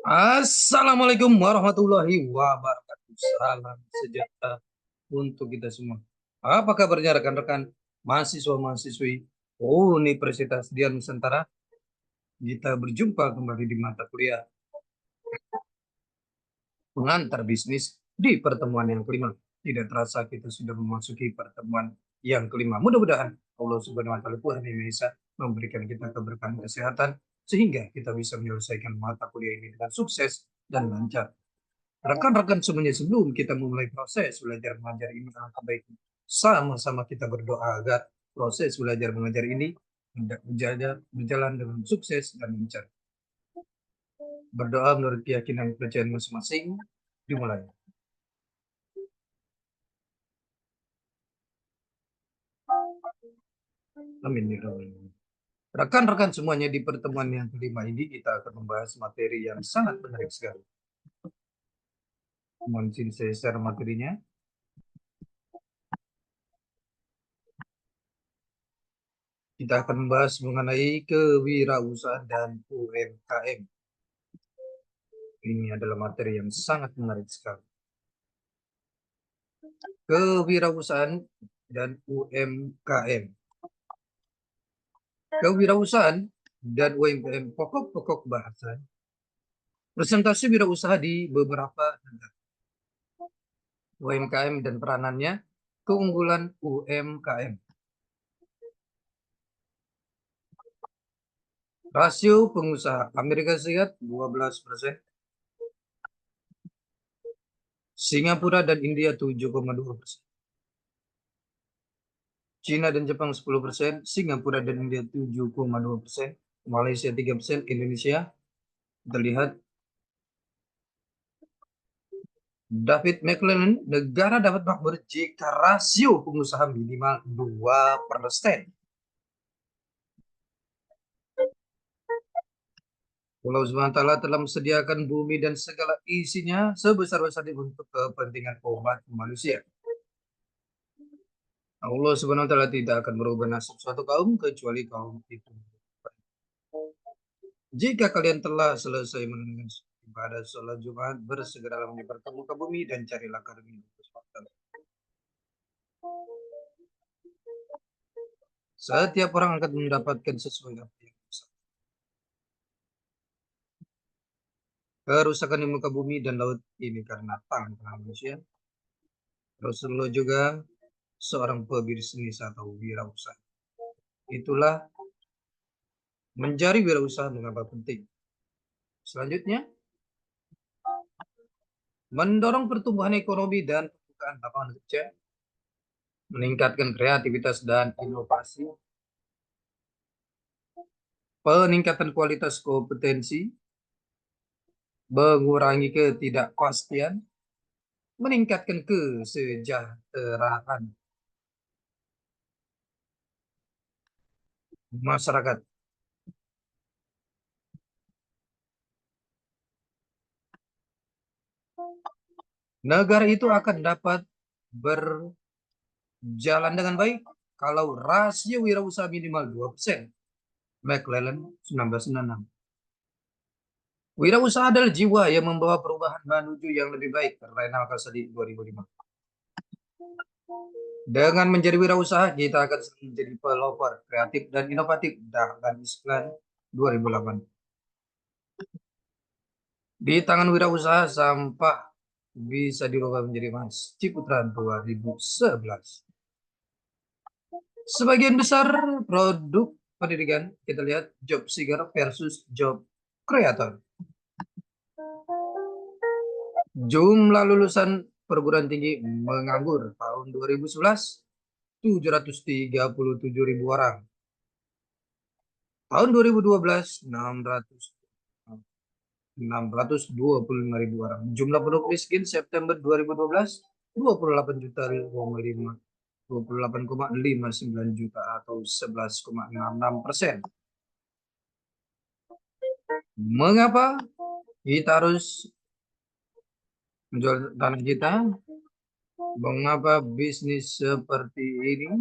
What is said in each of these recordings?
Assalamualaikum warahmatullahi wabarakatuh. Salam sejahtera untuk kita semua. Apa kabarnya rekan-rekan mahasiswa-mahasiswi Universitas Dian Nusantara? Kita berjumpa kembali di mata kuliah pengantar bisnis di pertemuan yang kelima. Tidak terasa kita sudah memasuki pertemuan yang kelima. Mudah-mudahan Allah Subhanahu wa taala Tuhan Yang Maha Esa memberikan kita keberkahan kesehatan sehingga kita bisa menyelesaikan mata kuliah ini dengan sukses dan lancar. Rekan-rekan semuanya, sebelum kita memulai proses belajar mengajar ini, alangkah baiknya sama-sama kita berdoa agar proses belajar mengajar ini berjalan dengan sukses dan lancar. Berdoa menurut keyakinan kepercayaan masing-masing. Dimulai. Amin ya rabbal alamin. Rekan-rekan semuanya, di pertemuan yang kelima ini kita akan membahas materi yang sangat menarik sekali. Mohon izin saya share materinya. Kita akan membahas mengenai kewirausahaan dan UMKM. Ini adalah materi yang sangat menarik sekali. Kewirausahaan dan UMKM. Kewirausahaan dan UMKM, pokok-pokok bahasan. Presentasi wirausaha di beberapa negara. UMKM dan peranannya, keunggulan UMKM. Rasio pengusaha Amerika Serikat 12%, Singapura dan India 7,2%, Cina dan Jepang 10%, Singapura dan India 7,2%, Malaysia 3%, Indonesia kita lihat David McClellan, negara dapat makmur jika rasio pengusaha minimal 2%. Allah SWT telah mesediakan bumi dan segala isinya sebesar-besarnya untuk kepentingan umat manusia. Allah SWT tidak akan merubah nasib suatu kaum kecuali kaum itu. Jika kalian telah selesai menunaikan ibadah sholat Jumat, bersegeralah menyebar ke muka bumi dan carilah karunia. Setiap orang akan mendapatkan sesuai apa yang bisa. Kerusakan di muka bumi dan laut ini karena tangan manusia. Rasulullah juga seorang pebisnis atau wirausaha. Itulah menjadi wirausaha mengapa penting. Selanjutnya, mendorong pertumbuhan ekonomi dan pembukaan lapangan kerja, meningkatkan kreativitas dan inovasi, peningkatan kualitas kompetensi, mengurangi ketidakpastian, meningkatkan kesejahteraan masyarakat. Negara itu akan dapat berjalan dengan baik kalau rasio wirausaha minimal 2%. McClellan 1996. Wirausaha adalah jiwa yang membawa perubahan menuju yang lebih baik. Renal Kasadi 2005. Dengan menjadi wirausaha, kita akan menjadi pelopor kreatif dan inovatif. Dan Islam 2008. Di tangan wirausaha, sampah bisa dirubah menjadi emas. Ciputraan 2011. Sebagian besar produk pendidikan, kita lihat job seeker versus job creator. Jumlah lulusan perguruan tinggi menganggur. Tahun 2011, 737.000 orang. Tahun 2012, 625.000 orang. Jumlah penduduk miskin September 2012, 28,59 juta atau 11,66%. Mengapa kita harus menjual tanah kita? Mengapa bisnis seperti ini?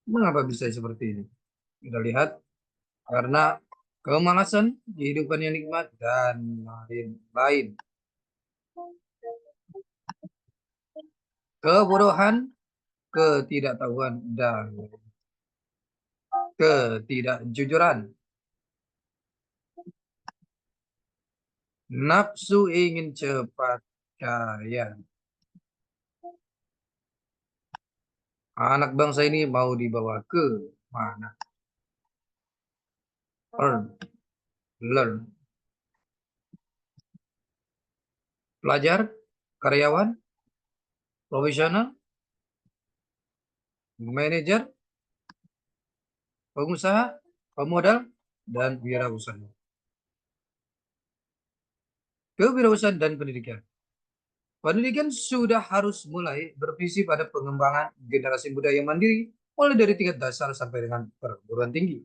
Mengapa bisa seperti ini? Kita lihat, karena kemalasan, kehidupan yang nikmat, dan lain-lain. Kebodohan, ketidaktahuan, dan ketidakjujuran. Nafsu ingin cepat kaya. Anak bangsa ini mau dibawa ke mana? Learn. Pelajar, karyawan, profesional, manajer, pengusaha, pemodal, dan wirausaha. Kewirausahaan dan pendidikan. Pendidikan sudah harus mulai bervisi pada pengembangan generasi muda yang mandiri, mulai dari tingkat dasar sampai dengan perguruan tinggi.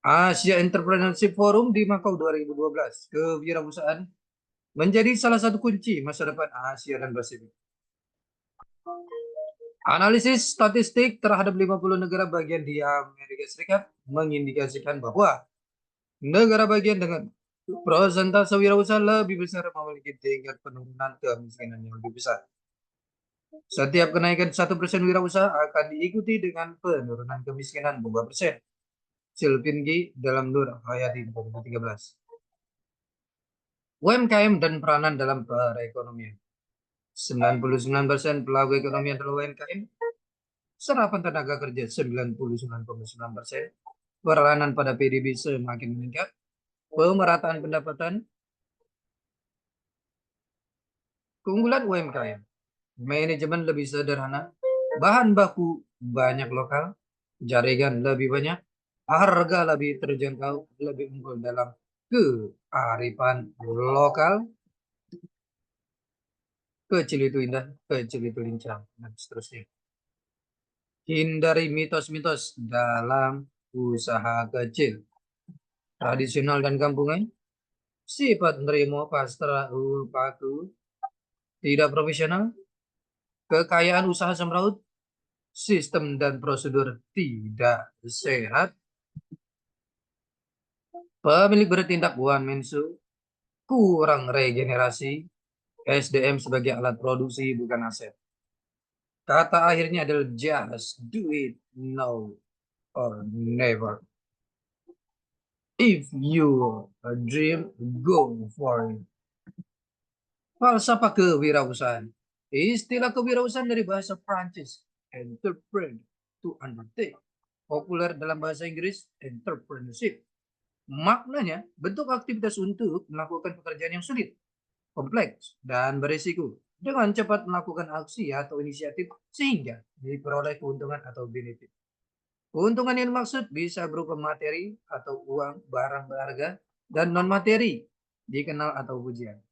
Asia Entrepreneurship Forum di Makau 2012, kewirausahaan menjadi salah satu kunci masa depan Asia dan Pasifik. Analisis statistik terhadap 50 negara bagian di Amerika Serikat mengindikasikan bahwa negara bagian dengan persentase wirausaha lebih besar memiliki tingkat penurunan kemiskinan yang lebih besar. Setiap kenaikan 1% wirausaha akan diikuti dengan penurunan kemiskinan 2%. Silvingi dalam Nur Hayati 2013. UMKM dan peranan dalam perekonomian. 99% pelaku ekonomi adalah UMKM. Serapan tenaga kerja 99,9%. Peranan pada PDB semakin meningkat. Pemerataan pendapatan. Keunggulan UMKM. Manajemen lebih sederhana. Bahan baku banyak lokal. Jaringan lebih banyak. Harga lebih terjangkau, lebih unggul dalam kearifan lokal. Kecil itu indah, kecil itu lincah, dan seterusnya. Hindari mitos-mitos dalam usaha kecil. Tradisional dan kampungan. Sifat nerimo pastra paku. Tidak profesional. Kekayaan usaha semraut. Sistem dan prosedur tidak sehat. Pemilik bertindak one man show. Kurang regenerasi. SDM sebagai alat produksi bukan aset. Kata akhirnya adalah just do it now or never. If you dream, go for it. Falsafah kewirausahaan. Istilah kewirausahaan dari bahasa Prancis, entrepreneur, to undertake. Populer dalam bahasa Inggris, entrepreneurship. Maknanya, bentuk aktivitas untuk melakukan pekerjaan yang sulit, kompleks, dan berisiko dengan cepat melakukan aksi atau inisiatif sehingga diperoleh keuntungan atau benefit. Keuntungan yang dimaksud bisa berupa materi atau uang, barang berharga, dan non-materi, dikenal atau pujian.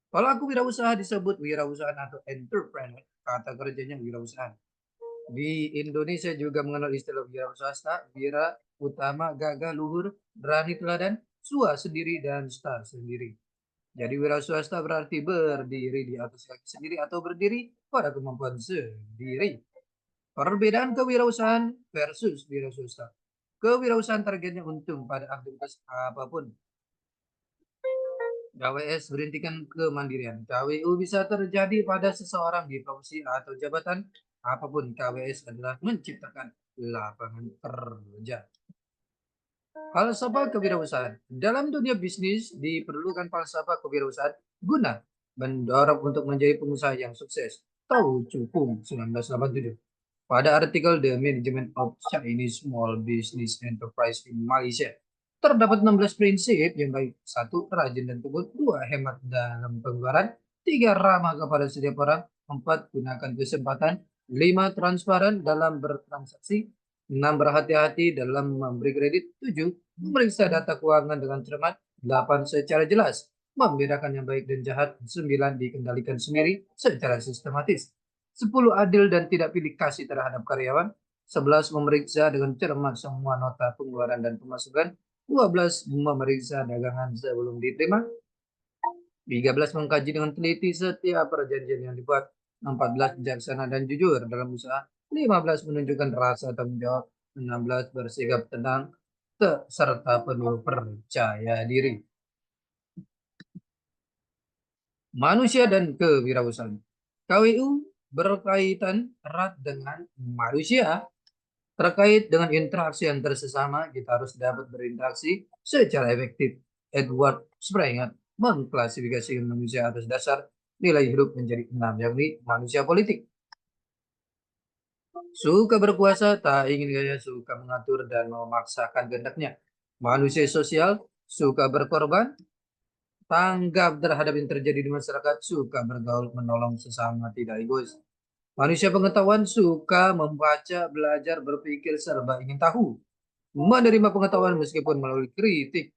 Pelaku wirausaha disebut wirausahaan atau entrepreneur, kata kerjanya wirausahaan. Di Indonesia juga mengenal istilah wira swasta, wira, utama, gagah, luhur, berani, teladan, sua sendiri, dan star sendiri. Jadi wira swasta berarti berdiri di atas kaki sendiri atau berdiri pada kemampuan sendiri. Perbedaan kewirausahaan versus wira swasta. Kewirausahaan targetnya untung pada aktivitas apapun. KWS berhentikan kemandirian. KWU bisa terjadi pada seseorang di profesi atau jabatan apapun. KWS adalah menciptakan lapangan kerja. Falsafah kewirausahaan. Dalam dunia bisnis diperlukan falsafah kewirausahaan guna mendorong untuk menjadi pengusaha yang sukses. Tahu Cukung 1987. Pada artikel The Management of Chinese Small Business Enterprise in Malaysia, terdapat 16 prinsip yang baik. 1. Rajin dan tekun. 2. Hemat dalam pengeluaran. 3. Ramah kepada setiap orang. 4. Gunakan kesempatan. 5. Transparan dalam bertransaksi. 6. Berhati-hati dalam memberi kredit. 7. Memeriksa data keuangan dengan cermat. 8. Secara jelas membedakan yang baik dan jahat. 9. Dikendalikan sendiri secara sistematis. 10. Adil dan tidak pilih kasih terhadap karyawan. 11. Memeriksa dengan cermat semua nota pengeluaran dan pemasukan. 12. Memeriksa dagangan sebelum diterima. 13. Mengkaji dengan teliti setiap perjanjian yang dibuat. 14. Bijaksana dan jujur dalam usaha. 15. Menunjukkan rasa tanggung jawab. 16. Bersikap tenang serta penuh percaya diri. Manusia dan kewirausahaan. KWU berkaitan erat dengan manusia. Terkait dengan interaksi antar sesama, kita harus dapat berinteraksi secara efektif. Edward Sprenger mengklasifikasikan manusia atas dasar nilai hidup menjadi 6, yakni manusia politik. Suka berkuasa, tak ingin gaya, suka mengatur dan memaksakan kehendaknya. Manusia sosial, suka berkorban, tanggap terhadap yang terjadi di masyarakat, suka bergaul, menolong sesama, tidak egois. Manusia pengetahuan suka membaca, belajar, berpikir, serba ingin tahu. Menerima pengetahuan meskipun melalui kritik.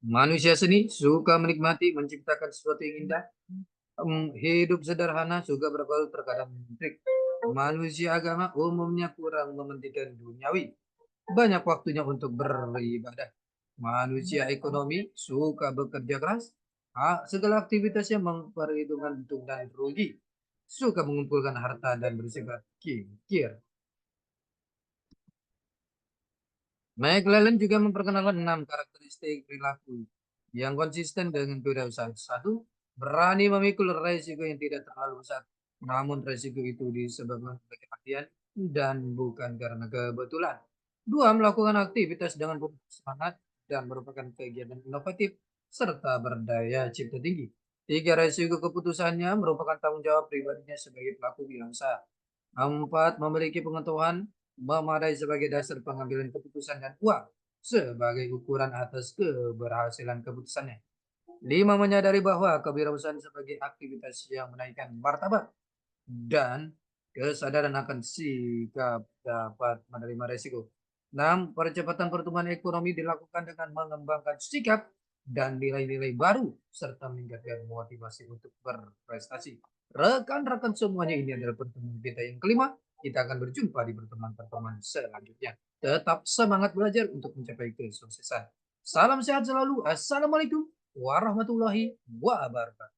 Manusia seni suka menikmati, menciptakan sesuatu yang indah. Hidup sederhana, suka bergaul, terkadang trik. Manusia agama umumnya kurang mementingkan duniawi. Banyak waktunya untuk beribadah. Manusia ekonomi suka bekerja keras. Segala aktivitasnya memperhitungkan untung dan rugi. Suka mengumpulkan harta dan bersifat kikir. McLellan juga memperkenalkan 6 karakteristik perilaku yang konsisten dengan kewirausahaan. 1. Berani memikul resiko yang tidak terlalu besar. Namun resiko itu disebabkan oleh kematian dan bukan karena kebetulan. 2. Melakukan aktivitas dengan penuh semangat dan merupakan kegiatan inovatif serta berdaya cipta tinggi. 3. Resiko keputusannya merupakan tanggung jawab pribadinya sebagai pelaku wirausaha. 4. Memiliki pengetahuan memadai sebagai dasar pengambilan keputusan dan uang sebagai ukuran atas keberhasilan keputusannya. 5. Menyadari bahwa kewirausahaan sebagai aktivitas yang menaikkan martabat dan kesadaran akan sikap dapat menerima resiko. 6. Percepatan pertumbuhan ekonomi dilakukan dengan mengembangkan sikap dan nilai-nilai baru serta meningkatkan motivasi untuk berprestasi. Rekan-rekan semuanya, ini adalah pertemuan kita yang kelima. Kita akan berjumpa di pertemuan-pertemuan selanjutnya. Tetap semangat belajar untuk mencapai kesuksesan. Salam sehat selalu. Assalamualaikum warahmatullahi wabarakatuh.